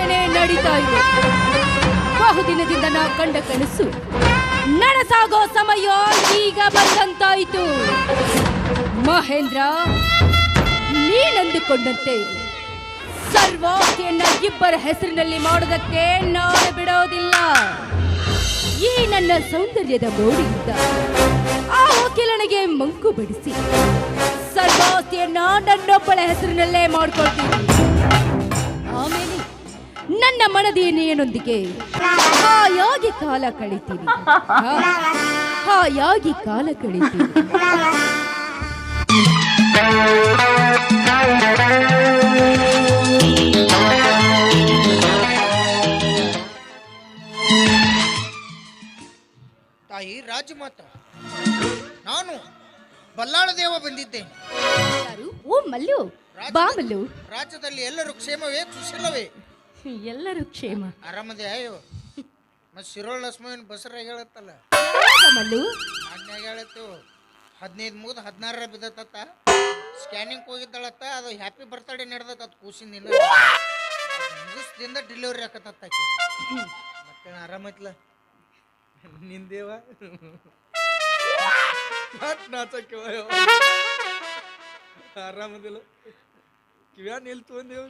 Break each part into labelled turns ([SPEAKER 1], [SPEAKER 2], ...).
[SPEAKER 1] ಯೋಚನೆ ನಡೀತಾ ಇದೆ. ಬಹುದಿನದಿಂದ ನಾ ಕಂಡ ಕನಸು ನನಸಾಗೋ ಸಮಯ ಈಗ ಬಂದಂತಾಯಿತು. ಮಹೇಂದ್ರ, ನೀನಂದುಕೊಂಡಂತೆ ಸರ್ವಾಸ್ತಿಯನ್ನ ಇಬ್ಬರ ಹೆಸರಿನಲ್ಲಿ ಮಾಡೋದಕ್ಕೆ ನಾನು ಬಿಡೋದಿಲ್ಲ. ಈ ನನ್ನ ಸೌಂದರ್ಯದ ಮೋಡಿಯಿಂದ ಆ ವಕೀಲನಿಗೆ ಮಂಕು ಬಡಿಸಿ ಸರ್ವಾಸ್ತಿಯನ್ನ ನನ್ನೊಬ್ಬಳ ಹೆಸರಿನಲ್ಲೇ ಮಾಡ್ಕೊಳ್ತೀನಿ. ಆಮೇಲೆ ನನ್ನ ಮನದೇನೆಯನೊಂದಿಗೆ ಹಾಯಾಗಿ ಕಾಲ ಕಳೀತೀನಿ. ಹಾಯಾಗಿ ಕಾಲ ಕಳೀತೀನಿ.
[SPEAKER 2] ತಾಯಿ ರಾಜಮಾತ, ನಾನು ಬಲ್ಲಾಳ ದೇವ ಬಂದಿದ್ದೇನೆ.
[SPEAKER 1] ಓ ಮಲ್ಲು, ಬಾ ಮಲ್ಲು.
[SPEAKER 2] ರಾಜ್ಯದಲ್ಲಿ ಎಲ್ಲರೂ ಕ್ಷೇಮವೇ, ಕುಶಲವೇ?
[SPEAKER 1] ಎಲ್ಲರೂ ಕ್ಷೇಮ.
[SPEAKER 2] ಆರಾಮದೇ ಅಯ್ಯೋ. ಮತ್ತೆ ಶಿರೋಳ್ ಲಕ್ಷ್ಮಣ ಬಸರಾಗ ಹೇಳತ್ತಲ್ಲ
[SPEAKER 1] ಮಲ್ಲು,
[SPEAKER 2] ಅನ್ಯಾಗ ಹೇಳತ್ತು 15 ಮುಗಿದು 16 ಬಿದ್ದತ್ತ. ಸ್ಕ್ಯಾನಿಂಗ್ ಹೋಗಿದ್ದಾಳತ್ತ. ಅದು ಹ್ಯಾಪಿ ಬರ್ತ್ಡೇ ನಡೆದತ್ತ. ಅದು ಕೂಸಿನ ದಿನ ಮುಗಿಸ್ದಿಂದ ಡೆಲಿವರಿ ಆಕತ್ತ. ಮತ್ತೆ ಆರಾಮೈತ್ಲ ನಿಂದೇವ ನಾಚಕ್ಕೆ ಆರಾಮದಿಲ್ಲ. ಕಿವ್ಯಾ ನಿಲ್ತು ಅಂದೇವ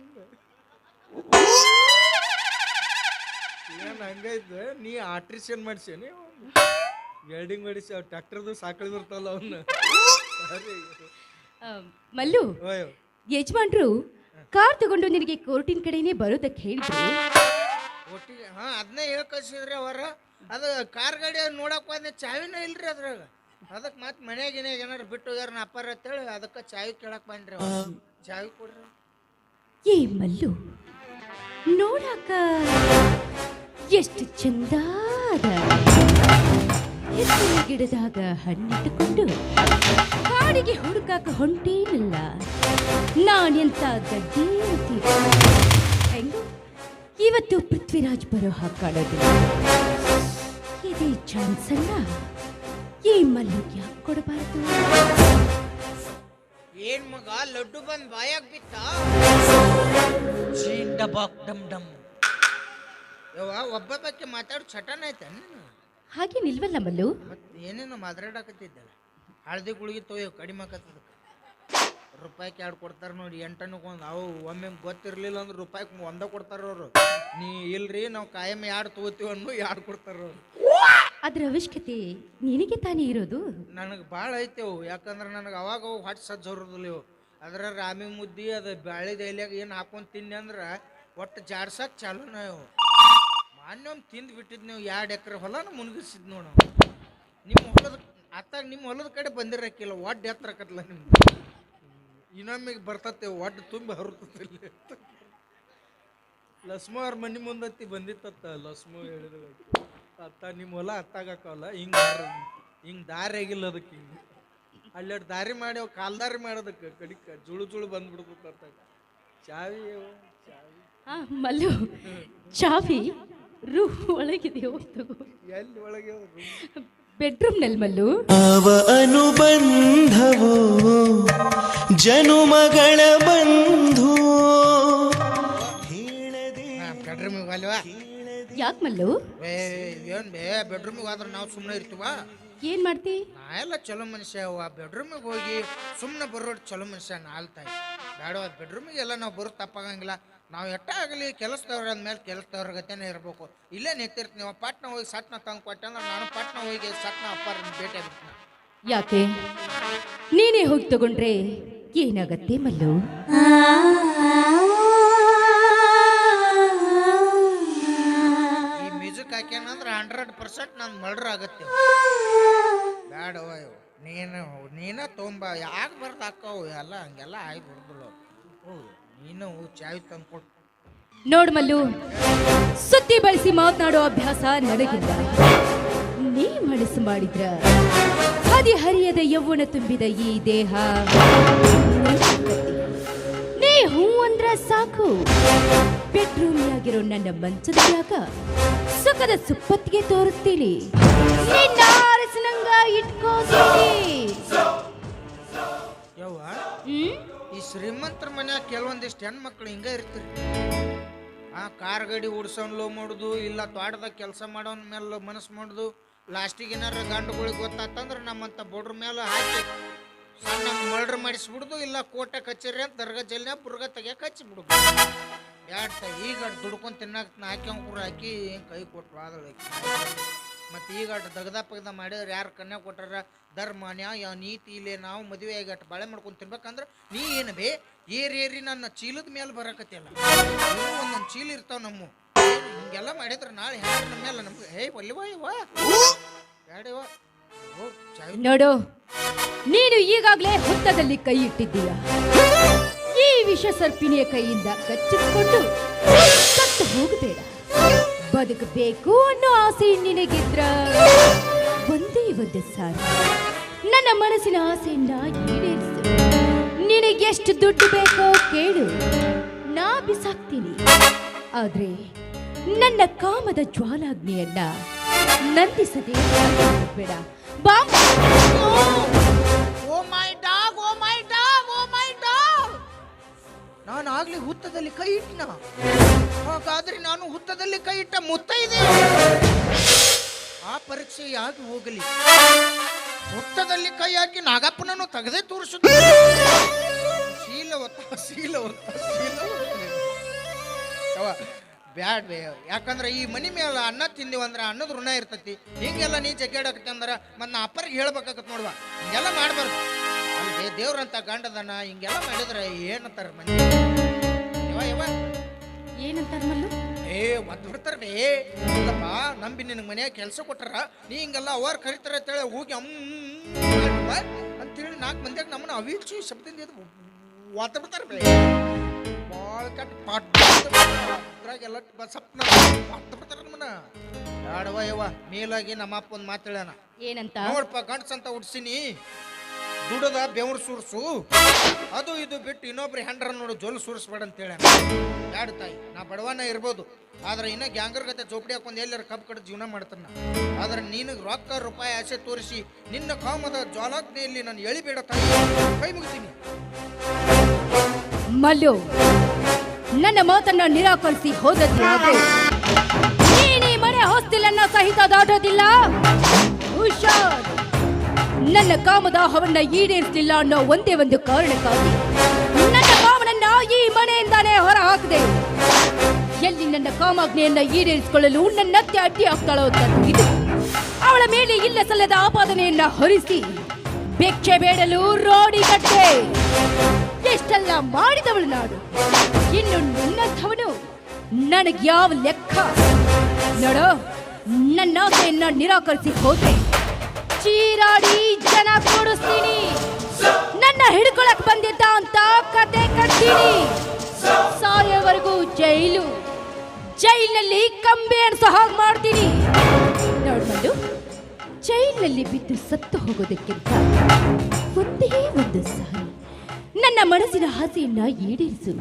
[SPEAKER 2] ಕಿವ್ಯಾನ್ ಹಂಗೈತೆ. ನೀ ಆಟ್ರಿಷನ್ ಮಾಡಿಸೇನಿ, ವೆಲ್ಡಿಂಗ್ ಮಾಡಿಸಿ ಟ್ರ್ಯಾಕ್ಟರ್ದು ಸಾಕಳಿ ಬರ್ತಲ್ಲ ಅವನ್ನ.
[SPEAKER 1] ಮಲ್ಲು, ಯಜಮಾನ್ರು ಕಾರ್ ತಗೊಂಡು ನಿನಗೆ ಕೋರ್ಟಿನ ಕಡೆನೇ ಬರೋದಕ್ಕೆ ಹೇಳಿದ್ರು.
[SPEAKER 2] ಒಟ್ಟಿಗೆ ಅದನ್ನೇ ಹೇಳಿ ಕಳ್ಸಿದ್ರಿ ಅವರ. ಅದು ಕಾರ್ ಗಾಡಿ ನೋಡಕ್ ಹೋದ್ರೆ ಚಾವಿನ ಇಲ್ರಿ ಅದ್ರಾಗ. ಅದಕ್ಕೆ ಮತ್ತೆ ಮನ್ಯಾಗ ಏನಾರು ಬಿಟ್ಟು ಹೋಗ್ಯಾರ ನಾ ಅಪ್ಪಾರ ಅಂತೇಳಿ ಅದಕ್ಕೆ ಚಾವಿ ಕೇಳಕ್ ಬಂದ್ರಿ. ಚಾವಿ ಕೊಡ್ರಿ.
[SPEAKER 1] ಏ ಮಲ್ಲು, ನೋಡಾಕ ಎಷ್ಟು ಚಂದಾದ ಹೆಸರು ಗಿಡದಾಗ ಹಣ್ಣಿಟ್ಟುಕೊಂಡು ಕಾಡಿಗೆ ಹುಡುಕಾಕ ಹೊಂಟೇನಿಲ್ಲ. ನಾನೆಂತ ಗಡ್ಡಿ ಹೆಂಗು ಇವತ್ತು ಪೃಥ್ವಿರಾಜ್ ಬರೋ ಹಾಕಾಡೋದಿಲ್ಲ. ಇದೇ ಚಾನ್ಸ್ ಅಲ್ಲ, ಈ ಮಲ್ಲಿಗೆ ಯಾಕೆ ಕೊಡಬಾರದು?
[SPEAKER 2] ಏನ್ ಮಗ ಲಡ್ಡು ಬಂದ್ ಬಾಯಾಗ ಬಿತ್ತ? ಡಮ್ ಡಮ್ ಯವ್ವ, ಒಬ್ಬ ಬಗ್ಗೆ ಮಾತಾಡು ಚಟನ ಐತೆ ನೀನು.
[SPEAKER 1] ಹಾಗೆ ನಿಲ್ವಲ್ಲ ಮಲ್ಲು.
[SPEAKER 2] ಏನೇನು ಮಾತಾಡಕತ್ತಿದ್ದಲ್ಲ. ಹಳದಿ ಗುಳಿಗೆ ತೊಯ್ಯೋ ಕಡಿಮೆ ಆಕತ್ತದಕ್ಕೆ. ರೂಪಾಯಿಗೆ 2 ಕೊಡ್ತಾರೆ ನೋಡಿ. 8 ಒಂದು ಅವು ಒಮ್ಮೆ ಗೊತ್ತಿರಲಿಲ್ಲ ಅಂದ್ರೆ ರೂಪಾಯಿಗೆ 1 ಕೊಡ್ತಾರ ಅವರು. ನೀ ಇಲ್ರಿ ನಾವು ಕಾಯಂ 2 ತೊಗೋತೀವಿ ಅನ್ನೋ 2 ಕೊಡ್ತಾರ ಅವರು.
[SPEAKER 1] ಅದ್ರ ಅವಶ್ಯಕತೆ ನಿನಗೆ ತಾನೇ ಇರೋದು.
[SPEAKER 2] ನನಗೆ ಭಾಳ ಐತೆವು. ಯಾಕಂದ್ರೆ ನನಗೆ ಅವಾಗ ಹೊಟ್ಟೆ ಸಜ್ಜ ಹೊರದಿಲ್ಲ ಇವು. ಅದ್ರ ರಾಮಿ ಮುದ್ದಿ ಅದು ಬ್ಯಾಳಿದ ಎಲೆಯಾಗ ಏನು ಹಾಕೊಂಡು ತಿನ್ನಿ ಅಂದ್ರೆ ಒಟ್ಟು ಜಾಡ್ಸಕ್ಕೆ ಚಾಲೂನ ಇವು. ಮಾನ್ಯೊಮ್ಮೆ ತಿಂದು ಬಿಟ್ಟಿದ್ದು ನೀವು 2 ಎಕರೆ ಹೊಲನ ಮುನ್ಗಿಸಿದ್ ನೋಡು. ನಿಮ್ಮ ಹೊಲದ ಅತ್ತಾಗ ನಿಮ್ಮ ಹೊಲದ ಕಡೆ ಬಂದಿರಕ್ಕಿಲ್ಲ. ಒಡ್ಡು ಎತ್ತರಕತ್ತಲ್ಲ ನಿಮ್ದು. ಇನ್ನೊಮ್ಮೆಗೆ ಬರ್ತತೆ ಒಡ್ಡು ತುಂಬಿ ಹರುತ್ತಲ್ಲಿ. ಲಸ್ಮ ಅವ್ರ ಮನೆ ಮುಂದತ್ತಿ ಬಂದಿತ್ತ. ಲಸ್ಮ ಹೇಳಿದ ಅತ್ತ ನಿಮ್ಮ ಹೊಲ ಅತ್ತಾಗಕ್ಕಲ್ಲ. ಹಿಂಗೆ ದಾರಿ ಆಗಿಲ್ಲ ಅದಕ್ಕೆ. ಹಿಂಗೆ ಅಲ್ಲೆರಡು ದಾರಿ ಮಾಡಿ ಅವು ಕಾಲ್ದಾರಿ ಮಾಡೋದಕ್ಕೆ ಕಡಿಕ ಜುಳು ಬಂದ್ಬಿಡ್ತ. ಚಾವಿ
[SPEAKER 1] ಮಲ್ಲು, ಚಾವಿ ರೂಮ್ ಒಳಗಿದೆ, ಹೋಗ್ತಗೋ.
[SPEAKER 2] ಎಲ್ಲಿ ಒಳಗೆ?
[SPEAKER 1] ಬೆಡ್ರೂಮ್ನಲ್ಲಿ ಮಲ್ಲು.
[SPEAKER 3] ಅವ ಅನುಬಂಧವೋ ಜನುಮಗಳ ಬಂಧು.
[SPEAKER 2] ಬೆಡ್ರೂಮಿಗೆ ಅಲ್ವಾ?
[SPEAKER 1] ಯಾಕೆ ಮಲ್ಲು?
[SPEAKER 2] ಏನ್ ಬೇ ಬೆಡ್ರೂಮಿಗೆ ಹೋದ್ರೆ ನಾವು ಸುಮ್ಮನೆ ಇರ್ತೀವ?
[SPEAKER 1] ಏನ್ ಮಾಡ್ತಿ?
[SPEAKER 2] ನಾ ಎಲ್ಲ ಚಲೋ ಮನುಷ್ಯ. ಬೆಡ್ರೂಮಿಗೆ ಹೋಗಿ ಸುಮ್ಮನೆ ಬರೋದು ಚಲೋ ಮನುಷ್ಯ. ನಾಲ್ತಾಯಿ ಬೇಡ. ಬೆಡ್ರೂಮಿಗೆ ಎಲ್ಲ ನಾವು ಬರೋದು ತಪ್ಪಾಗಂಗಿಲ್ಲ. ನಾವು ಎಟ್ಟ ಆಗಲಿ ಕೆಲಸದವ್ರ ಅಂದಮೇಲೆ ಕೆಲಸದವ್ರ ಗತೆನೇ ಇರಬೇಕು. ಇಲ್ಲೇ ನಿಂತಿರ್ತೀನಿ. ನೀವು ಪಟ್ನ ಹೋಗಿ ಸಟ್ನ ತಂದು ಕೊಟ್ಟೆ ಅಂದ್ರೆ ನಾನು ಪಟ್ನ ಹೋಗಿ ಸಟ್ನ ಅಪ್ಪಾರನ್ನ ಭೇಟಿ ಆಗ್ಬಿಡ್ತೀನಿ.
[SPEAKER 1] ಯಾಕೆ ನೀನೇ ಹೋಗಿ ತಗೊಂಡ್ರೆ ಏನಾಗತ್ತೆ ಮಲ್ಲು?
[SPEAKER 2] ಈ ಮ್ಯೂಸಿಕ್ ಹಾಕ್ಯಾನಂದ್ರೆ 100% ನಾನು ಮರ್ಡರ್ ಆಗತ್ತೆ. ಬೇಡವ ನೀನ ತೊಂಬ ಯಾಕೆ ಬರ್ದು ಹಾಕವು ಎಲ್ಲ ಹಂಗೆಲ್ಲ ಆಗಿ ಬರ್ದಲ್ಲ. ನೀನು ಚಾವಿ ತಂದು ಕೊಟ್ಟು
[SPEAKER 1] ನೋಡು ಮಲ್ಲು, ಸುತ್ತಿ ಬಳಸಿ ಮಾತನಾಡೋ ಅಭ್ಯಾಸ ನನಗಿಲ್ಲ. ನೀ ಮನಸ್ಸು ಮಾಡಿದ್ರ ಹದಿಹರಿಯದ ಯೌವನ ತುಂಬಿದ ಈ ದೇಹ ನೀ ಹೂ ಅಂದ್ರ ಸಾಕು. ಬೆಡ್ರೂಮಿಯಾಗಿರೋ ನನ್ನ ಮಂಚದ ಜಾಗ ಸುಖದ ಸುಪ್ಪತ್ತಿಗೆ ತೋರಿಸ್ತೀನಿ.
[SPEAKER 2] ಯವ್ವ, ಈ ಶ್ರೀಮಂತರ ಮನ್ಯಾಗ ಕೆಲವೊಂದಿಷ್ಟು ಹೆಣ್ಮಕ್ಳು ಹಿಂಗ ಇರ್ತೀರಿ. ಕಾರ್ ಗಾಡಿ ಓಡಿಸೋನ್ ಲೋ ಮಾಡೋದು, ಇಲ್ಲ ತೋಟದಾಗ ಕೆಲಸ ಮಾಡೋನ್ ಮೇಲೆ ಮನಸ್ಸು ಮಾಡೋದು. ಲಾಸ್ಟಿಗೆ ಏನಾರ ಗಂಡುಗಳಿಗೆ ಗೊತ್ತಾತಂದ್ರೆ ನಮ್ಮಂತ ಬೋಡ್ರ ಮೇಲೆ ಹಾಕಿ ಸಣ್ಣ ಮರ್ಡರ್ ಮಾಡಿಸ್ಬಿಡುದು, ಇಲ್ಲ ಕೋಟೆ ಕಚೇರಿ ಅಂತ ದರ್ಗಾ ಜಲ್ನ್ಯಾಗ ಬುರ್ಗ ತೆಗಿಯಕ್ಕೆ ಹಚ್ಚಿಬಿಡುದು. ಯಾಡ್ತ ಈಗ ದುಡ್ಕೊಂಡು ತಿನ್ನಕ್ಕೆ ಹಾಕಿ ಹಾಕಿ ಕೈ ಕೊಟ್ಟು ಆದಳು. ಮತ್ತು ಈಗ ದಗದ ಪಗದ ಮಾಡಿದ್ರೆ ಯಾರು ಕನ್ಯಾ ಕೊಟ್ಟಾರ ಧರ್ಮ ನ್ಯಾಯ ನೀತಿ ಇಲ್ಲೇ ನಾವು ಮದುವೆ ಆಗಿ ಅಟ್ಟು ಬಾಳೆ ಮಾಡ್ಕೊಂಡು ತಿನ್ಬೇಕಂದ್ರೆ ನೀ ಏನು ಬೇ ಏರಿ ನನ್ನ ಚೀಲದ ಮೇಲೆ ಬರಕತ್ತಿಲ್ಲ. ಒಂದೊಂದು ಚೀಲ ಇರ್ತಾವ ನಮ್ಮ ಹಿಂಗೆಲ್ಲ ಮಾಡಿದ್ರೆ ನಾಳೆ ಹೆಣ್ಣು ನಮ್ಮ ಮೇಲೆ ನಮ್ಗೆ ಒಲ್ಲಿವ ಇವ ಯಾಡಿವ
[SPEAKER 1] ನೋಡು, ನೀನು ಈಗಾಗಲೇ ಹುತ್ತದಲ್ಲಿ ಕೈ ಇಟ್ಟಿದ್ದೀಯ. ಈ ವಿಷ ಸರ್ಪಿಣಿಯ ಕೈಯಿಂದ ಕಚ್ಚಿಕೊಂಡು ಸತ್ತು ಹೋಗಬೇಡ. ಬದುಕಬೇಕು ಅನ್ನೋ ಆಸೆ ನಿನಗಿದ್ರ ಒಂದೇ ಒಂದು ಸಾರಿ ನನ್ನ ಮನಸ್ಸಿನ ಆಸೆಯನ್ನ ಈಡೇರಿಸು. ನಿನಗೆಷ್ಟು ದುಡ್ಡು ಬೇಕೋ ಕೇಳು, ನಾ ಬಿಸಾಕ್ತೀನಿ. ಆದ್ರೆ ನನ್ನ ಕಾಮದ ಜ್ವಾಲಾಗ್ನಿಯನ್ನ ನಂದಿಸದೆ ಬೇಡ. ಬಾ.
[SPEAKER 2] Oh my dog, oh my dog, oh my dog. ನಾನು ಆಗ್ಲಿ ಹುತ್ತದಲ್ಲಿ ಕೈ ಇಟ್ಟನ, ಹಾಗಾದ್ರೆ ನಾನು ಹುತ್ತದಲ್ಲಿ ಕೈ ಇಟ್ಟ ಮುತ್ತೈದೆ. ಆ ಪರೀಕ್ಷೆ ಯಾಕೆ ಹೋಗಲಿ, ಹುತ್ತದಲ್ಲಿ ಕೈ ಹಾಕಿ ನಾಗಪ್ಪನನ್ನು ತೆಗೆದೇ ತೋರಿಸುತ್ತ ಶೀಲ ಬ್ಯಾಡ್ ಬೇ. ಯಾಕಂದ್ರೆ ಈ ಮನಿ ಮೇಲೆ ಅನ್ನ ತಿಂದಿವಂದ್ರೆ ಅನ್ನದ ಋಣ ಇರ್ತೈತಿ. ಹಿಂಗೆಲ್ಲ ನೀ ಜಗ್ಗಾಡಕತ್ತೆ ಅಂದ್ರೆ ಮತ್ತೆ ನಾ ಅಪ್ಪರಿಗೆ ಹೇಳ್ಬೇಕಾಗತ್ತೆ ನೋಡ್ವಾ. ಹಿಂಗೆಲ್ಲ ಮಾಡ್ಬಾರ್ದು. ಅಲ್ಲಿ ದೇವ್ರಂತ ಗಂಡದನ ಹಿಂಗೆಲ್ಲ ಮಾಡಿದ್ರೆ ಏನಂತಾರ ಮನೆ ಯವ
[SPEAKER 1] ಏನಂತಾರ ಮಲ್ಲು?
[SPEAKER 2] ಒದ್ದು ಬಿಡ್ತಾರ ಬೇ. ಇಲ್ಲಪ್ಪ ನಂಬಿ ನಿನಗೆ ಮನ್ಯಾಗ ಕೆಲಸ ಕೊಟ್ಟಾರ, ನೀ ಹಿಂಗೆಲ್ಲ ಅವ್ರು ಕರಿತಾರ ಅಂತೇಳಿ ಹೋಗಿ ಅಂತೇಳಿ 4 ಮಂದಿಯಾಗ ನಮ್ಮನ್ನ ಅವಿಚ್ಚಿ ಶಬ್ದದಿಂದ ಒದ್ದು ಬಿಡ್ತಾರ ಬೇ. ಭಾಳ ಕಟ್ ಪಾಟ್ರಾಗೆಲ್ಲ ಸಪ್ನ ಒದ್ದು ಬಿಡ್ತಾರ ನಮ್ಮನ್ನ. ಯಾಡವ ಯವ್ವ ಮೇಲಾಗಿ ನಮ್ಮ ಅಪ್ಪ ಒಂದು ಮಾತು ಹೇಳ್ಯಾನ.
[SPEAKER 1] ಏನಂತ?
[SPEAKER 2] ನೋಡ್ಪ ಗಂಡ್ಸಂತ ಉಡ್ಸಿನಿ, ದುಡದ ಬೆವ್ರು ಸುರ್ಸು, ಅದು ಇದು ಬಿಟ್ಟು ಇನ್ನೊಬ್ರು ಹೆಂಡ್ರ ನೋಡು ಜೊಲ್ ಸುರಿಸ್ಬೇಡ ಅಂತ ಹೇಳ. ಬ್ಯಾಡ ತಾಯಿ, ನಾ ಬಡವನ ಇರ್ಬೋದು, ಆದ್ರೆ ಇನ್ನ ಗ್ಯಾಂಗರ್ ಗತೆ ಜೋಪಡಿ ಹಾಕೊಂಡು ಎಲ್ಲರ ಕಬ್ಬು ಕಡೆ ಜೀವನ ಮಾಡ್ತಾನ. ಆದ್ರೆ ನಿನಗೆ ರೊಕ್ಕ ರೂಪಾಯಿ ಆಸೆ ತೋರಿಸಿ ನಿನ್ನ ಕಾಮದ ಜ್ವಾಲಾಗ್ನಿಯಲ್ಲಿ ನಾನು ಎಳಿಬೇಡ ತಾಯಿ, ಕೈ ಮುಗಿತೀನಿ.
[SPEAKER 1] ಮಲ್ಲು, ನನ್ನ ಮಾತನ್ನ ನಿರಾಕರಿಸಿ ಹೋದದ್ದು ನೀನೇ ಮನೆ ಹೊಸ್ತಿಲನ್ನ ಸಹಿತ ದಾಟೋದಿಲ್ಲ. ಹುಷಾರ್. ನನ್ನ ಕಾಮದಾಹವನ್ನ ಈಡೇರಿಸಲಿಲ್ಲ ಅನ್ನೋ ಒಂದೇ ಒಂದು ಕಾರಣಕ್ಕಾಗಿ ನನ್ನ ಕಾಮನನ್ನ ಈ ಮನೆಯಿಂದಾನೇ ಹೊರ ಹಾಕಿದೆ. ಎಲ್ಲಿ ನನ್ನ ಕಾಮಾಗ್ನೆಯನ್ನ ಈಡೇರಿಸಿಕೊಳ್ಳಲು ನನ್ನತ್ತೆ ಅಡ್ಡಿ ಆಗ್ತಾಳೋ ಇದು ಅವಳ ಮೇಲೆ ಇಲ್ಲ ಸಲ್ಲದ ಆಪಾದನೆಯನ್ನ ಹೊರಿಸಿ ಭಿಕ್ಷೆ ಬೇಡಲು ರೋಡಿಗಟ್ಟೆ. ಎಷ್ಟೆಲ್ಲ ಮಾಡಿದವಳು ನಾಡು, ಇನ್ನು ನಿನ್ನಂಥವನು ನನಗೆ ಯಾವ ಲೆಕ್ಕ? ನೋಡೋ, ನನ್ನ ಆಸೆಯನ್ನ ನಿರಾಕರಿಸಿ ಹೋದ್ರೆ ಚೀರಾಡಿ ಜನ ಕೂಡಿಸ್ತೀನಿ. ನನ್ನ ಹಿಡ್ಕೊಳಕ್ ಬಂದಿದ್ದ ಅಂತ ಕತೆ ಕಟ್ತೀನಿ. ಸಾಯೋವರೆಗೂ ಜೈಲಿನಲ್ಲಿ ಕಂಬಿ ಅನ್ಸೋ ಹಾಗೆ ಮಾಡ್ತೀನಿ. ನೋಡ್ಬಂದು ಜೈಲಿನಲ್ಲಿ ಬಿದ್ದು ಸತ್ತು ಹೋಗೋದಕ್ಕಿಂತ ಒಂದೇ ಒಂದು ಸಾರಿ ನನ್ನ ಮನಸ್ಸಿನ ಆಸೆಯನ್ನ ಈಡೇರಿಸು.